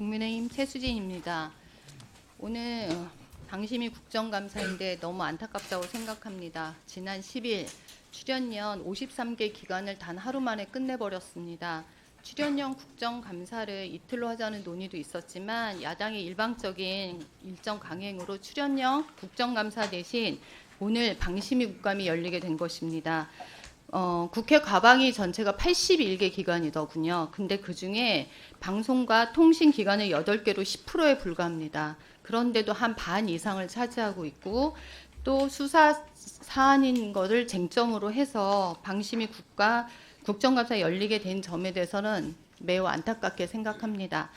국민의힘 최수진입니다. 오늘 방심위 국정감사인데 너무 안타깝다고 생각합니다. 지난 10일 출연연 53개 기관을 단 하루 만에 끝내버렸습니다. 출연연 국정감사를 이틀로 하자는 논의도 있었지만 야당의 일방적인 일정 강행으로 출연연 국정감사 대신 오늘 방심위 국감이 열리게 된 것입니다. 국회 과방위 전체가 81개 기관이더군요. 근데 그중에 방송과 통신 기관은 8개로 10%에 불과합니다. 그런데도 한 반 이상을 차지하고 있고 또 수사 사안인 것을 쟁점으로 해서 방심위 국정감사 열리게 된 점에 대해서는 매우 안타깝게 생각합니다.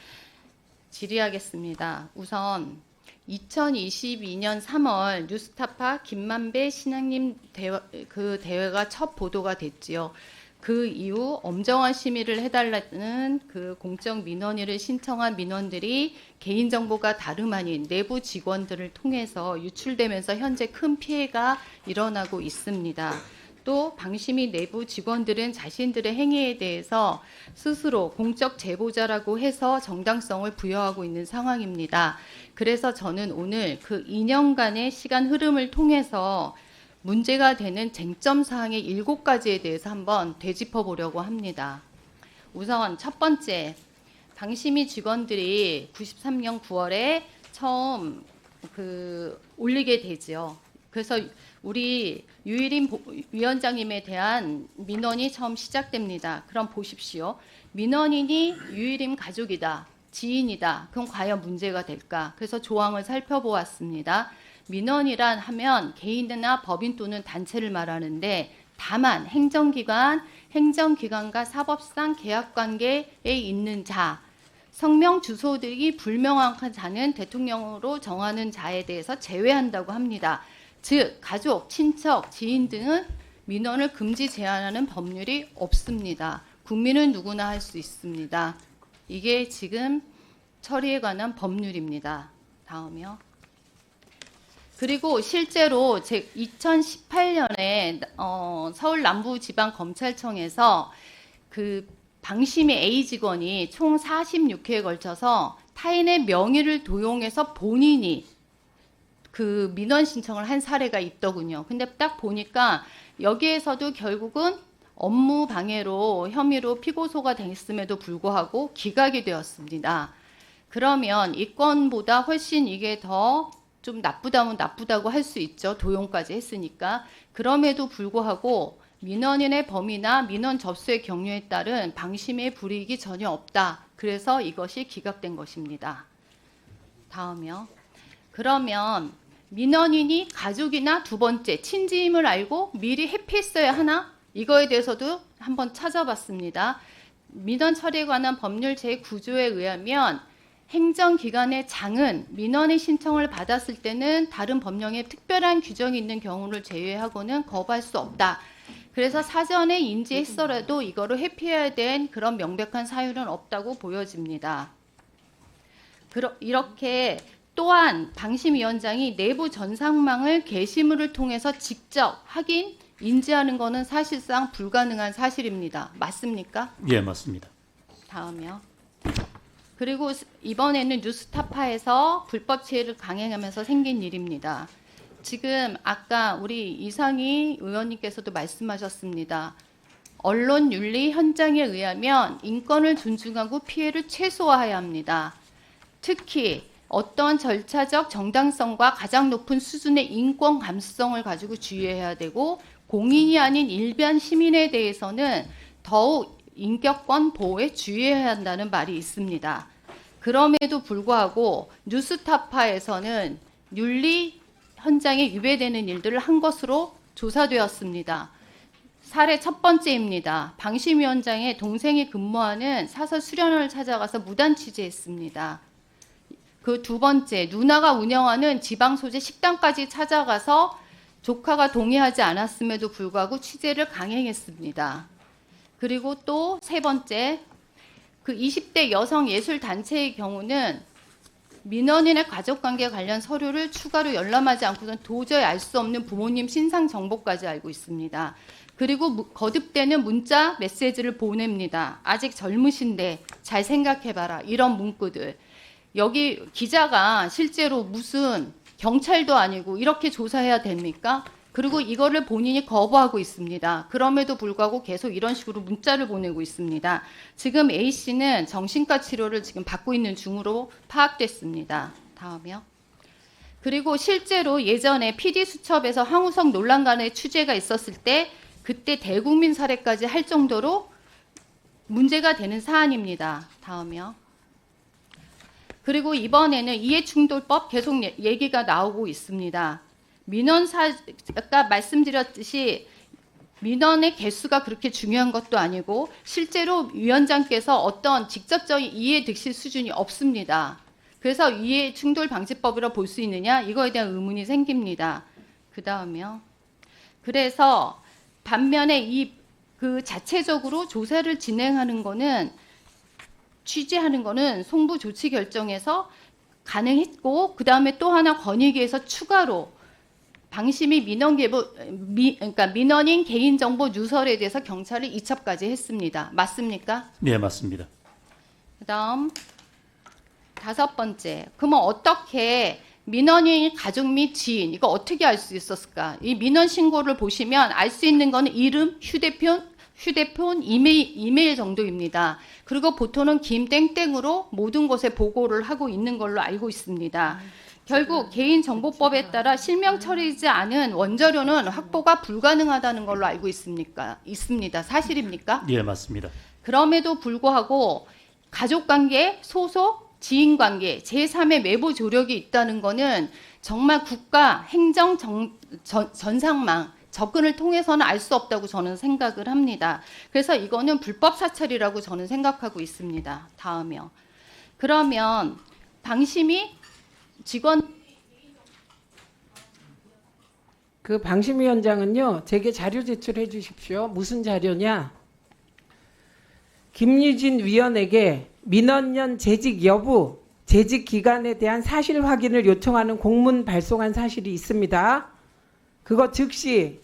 질의하겠습니다. 우선 2022년 3월 뉴스타파 김만배 신앙님 대회가 첫 보도가 됐지요. 그 이후 엄정한 심의를 해달라는 그 공적 민원위를 신청한 민원들이 개인정보가 다름 아닌 내부 직원들을 통해서 유출되면서 현재 큰 피해가 일어나고 있습니다. 또 방심위 내부 직원들은 자신들의 행위에 대해서 스스로 공적 제보자라고 해서 정당성을 부여하고 있는 상황입니다. 그래서 저는 오늘 그 2년간의 시간 흐름을 통해서 문제가 되는 쟁점 사항의 7가지에 대해서 한번 되짚어 보려고 합니다. 우선 첫 번째, 방심위 직원들이 93년 9월에 처음 올리게 되죠. 그래서 우리 유일인 위원장님에 대한 민원이 처음 시작됩니다. 그럼 보십시오. 민원인이 유일인 가족이다, 지인이다. 그럼 과연 문제가 될까? 그래서 조항을 살펴보았습니다. 민원이란 하면 개인이나 법인 또는 단체를 말하는데 다만 행정기관과 사법상 계약관계에 있는 자, 성명 주소들이 불명확한 자는 대통령으로 정하는 자에 대해서 제외한다고 합니다. 즉 가족, 친척, 지인 등은 민원을 금지 제한하는 법률이 없습니다. 국민은 누구나 할 수 있습니다. 이게 지금 처리에 관한 법률입니다. 다음이요. 그리고 실제로 2018년에 서울 남부지방검찰청에서 그 방심위 A 직원이 총 46회에 걸쳐서 타인의 명의를 도용해서 본인이 그 민원 신청을 한 사례가 있더군요. 근데 딱 보니까 여기에서도 결국은 업무 방해로 혐의로 피고소가 됐음에도 불구하고 기각이 되었습니다. 그러면 이 건보다 훨씬 이게 더 좀 나쁘다면 나쁘다고 할 수 있죠. 도용까지 했으니까. 그럼에도 불구하고 민원인의 범위나 민원 접수의 경로에 따른 방심의 불이익이 전혀 없다. 그래서 이것이 기각된 것입니다. 다음이요. 그러면 민원인이 가족이나 두 번째 친지임을 알고 미리 회피했어야 하나? 이거에 대해서도 한번 찾아봤습니다. 민원 처리에 관한 법률 제9조에 의하면 행정기관의 장은 민원의 신청을 받았을 때는 다른 법령에 특별한 규정이 있는 경우를 제외하고는 거부할 수 없다. 그래서 사전에 인지했더라도 이거를 회피해야 된 그런 명백한 사유는 없다고 보여집니다. 이렇게 또한 방심위원장이 내부 전산망을 게시물을 통해서 직접 확인, 인지하는 것은 사실상 불가능한 사실입니다. 맞습니까? 예, 맞습니다. 다음이요. 그리고 이번에는 뉴스타파에서 불법 체계를 강행하면서 생긴 일입니다. 지금 아까 우리 이상희 의원님께서도 말씀하셨습니다. 언론 윤리 현장에 의하면 인권을 존중하고 피해를 최소화해야 합니다. 특히 어떤 절차적 정당성과 가장 높은 수준의 인권 감수성을 가지고 주의해야 되고 공인이 아닌 일반 시민에 대해서는 더욱 인격권 보호에 주의해야 한다는 말이 있습니다. 그럼에도 불구하고 뉴스타파에서는 윤리 현장에 위배되는 일들을 한 것으로 조사되었습니다. 사례 첫 번째입니다. 방심위원장의 동생이 근무하는 사설 수련원을 찾아가서 무단 취재했습니다. 그 두 번째, 누나가 운영하는 지방 소재 식당까지 찾아가서 조카가 동의하지 않았음에도 불구하고 취재를 강행했습니다. 그리고 또 세 번째, 그 20대 여성 예술 단체의 경우는 민원인의 가족관계 관련 서류를 추가로 열람하지 않고선 도저히 알 수 없는 부모님 신상 정보까지 알고 있습니다. 그리고 거듭되는 문자 메시지를 보냅니다. 아직 젊으신데 잘 생각해봐라. 이런 문구들. 여기 기자가 실제로 무슨 경찰도 아니고 이렇게 조사해야 됩니까? 그리고 이거를 본인이 거부하고 있습니다. 그럼에도 불구하고 계속 이런 식으로 문자를 보내고 있습니다. 지금 A씨는 정신과 치료를 지금 받고 있는 중으로 파악됐습니다. 다음이요. 그리고 실제로 예전에 PD수첩에서 황우석 논란간의 취재가 있었을 때 그때 대국민 사례까지 할 정도로 문제가 되는 사안입니다. 다음이요. 그리고 이번에는 이해충돌법 계속 얘기가 나오고 있습니다. 아까 말씀드렸듯이 민원의 개수가 그렇게 중요한 것도 아니고 실제로 위원장께서 어떤 직접적인 이해 득실 수준이 없습니다. 그래서 이해충돌 방지법이라 볼 수 있느냐 이거에 대한 의문이 생깁니다. 그 다음이요. 그래서 반면에 그 자체적으로 조사를 진행하는 거는 취재하는 거는 송부 조치 결정에서 가능했고 그 다음에 또 하나 권익위에서 추가로 방심이 그러니까 민원인 개인정보 누설에 대해서 경찰이 이첩까지 했습니다. 맞습니까? 네, 맞습니다. 그다음 5번째. 그러면 어떻게 민원인 가족 및 지인 이거 어떻게 알 수 있었을까? 이 민원 신고를 보시면 알 수 있는 거는 이름, 휴대폰, 이메일 정도입니다. 그리고 보통은 김땡땡으로 모든 곳에 보고를 하고 있는 걸로 알고 있습니다. 결국 개인정보법에 따라 실명 처리되지 않은 원자료는 확보가 불가능하다는 걸로 알고 있습니다. 사실입니까? 예, 맞습니다. 그럼에도 불구하고 가족관계, 소속, 지인관계, 제3의 외부 조력이 있다는 것은 정말 국가 행정 전상망 접근을 통해서는 알 수 없다고 저는 생각을 합니다. 그래서 이거는 불법 사찰이라고 저는 생각하고 있습니다. 다음이요. 그러면 방심이 직원 그 방심위원장은요, 제게 자료 제출해 주십시오. 무슨 자료냐? 김유진 위원에게 민원연 재직 여부, 재직 기간에 대한 사실 확인을 요청하는 공문 발송한 사실이 있습니다. 그거 즉시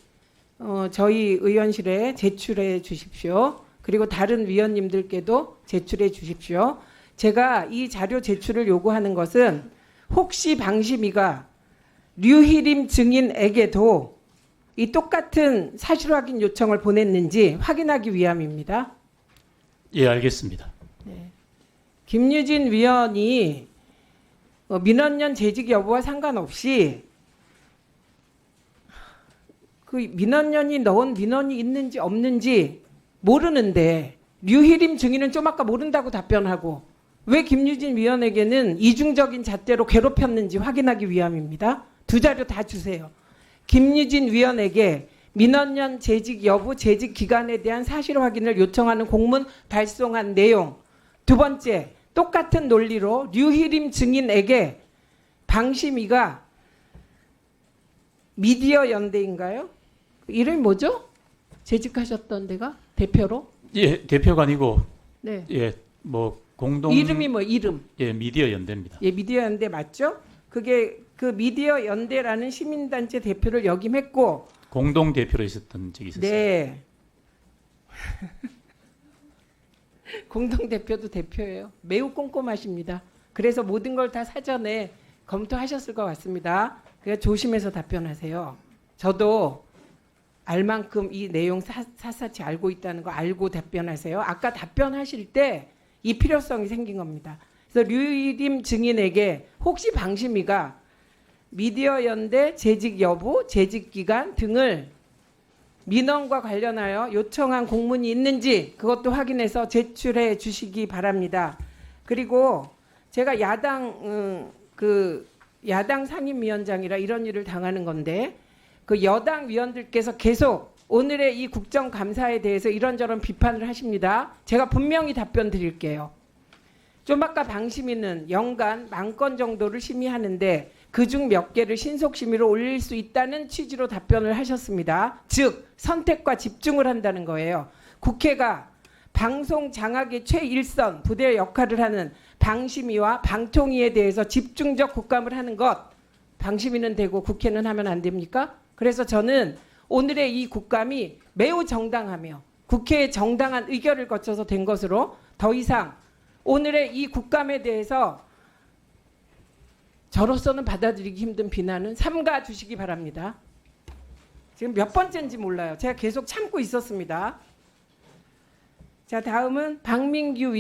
저희 의원실에 제출해 주십시오. 그리고 다른 위원님들께도 제출해 주십시오. 제가 이 자료 제출을 요구하는 것은 혹시 방심위가 류희림 증인에게도 이 똑같은 사실 확인 요청을 보냈는지 확인하기 위함입니다. 예, 알겠습니다. 김유진 위원이 민원연 재직 여부와 상관없이 그 민원연이 넣은 민원이 있는지 없는지 모르는데 류희림 증인은 좀 아까 모른다고 답변하고 왜 김유진 위원에게는 이중적인 잣대로 괴롭혔는지 확인하기 위함입니다. 두 자료 다 주세요. 김유진 위원에게 민원연 재직 여부, 재직 기간에 대한 사실 확인을 요청하는 공문 발송한 내용. 두 번째, 똑같은 논리로 류희림 증인에게 방심위가 미디어 연대인가요? 이름이 뭐죠? 재직하셨던 데가 대표로? 예, 대표가 아니고 네. 예, 뭐 공동 이름이 뭐 이름? 예, 미디어 연대입니다. 예, 미디어 연대 맞죠? 그게 그 미디어 연대라는 시민단체 대표를 역임했고 공동 대표로 있었던 적이 있었어요. 네. 공동 대표도 대표예요. 매우 꼼꼼하십니다. 그래서 모든 걸 다 사전에 검토하셨을 것 같습니다. 그러니까 조심해서 답변하세요. 저도 알 만큼 이 내용 사사치 알고 있다는 거 알고 답변하세요. 아까 답변하실 때 이 필요성이 생긴 겁니다. 그래서 류희림 증인에게 혹시 방심위가 미디어 연대 재직 여부, 재직 기간 등을 민원과 관련하여 요청한 공문이 있는지 그것도 확인해서 제출해 주시기 바랍니다. 그리고 제가 야당 상임위원장이라 이런 일을 당하는 건데 그 여당 위원들께서 계속 오늘의 이 국정감사에 대해서 이런저런 비판을 하십니다. 제가 분명히 답변 드릴게요. 좀 아까 방심위는 연간 10,000건 정도를 심의하는데 그중 몇 개를 신속심의로 올릴 수 있다는 취지로 답변을 하셨습니다. 즉 선택과 집중을 한다는 거예요. 국회가 방송 장악의 최일선 부대 역할을 하는 방심위와 방통위에 대해서 집중적 국감을 하는 것, 방심위는 되고 국회는 하면 안 됩니까? 그래서 저는 오늘의 이 국감이 매우 정당하며 국회의 정당한 의결을 거쳐서 된 것으로 더 이상 오늘의 이 국감에 대해서 저로서는 받아들이기 힘든 비난은 삼가 주시기 바랍니다. 지금 몇 번째인지 몰라요. 제가 계속 참고 있었습니다. 자, 다음은 박민규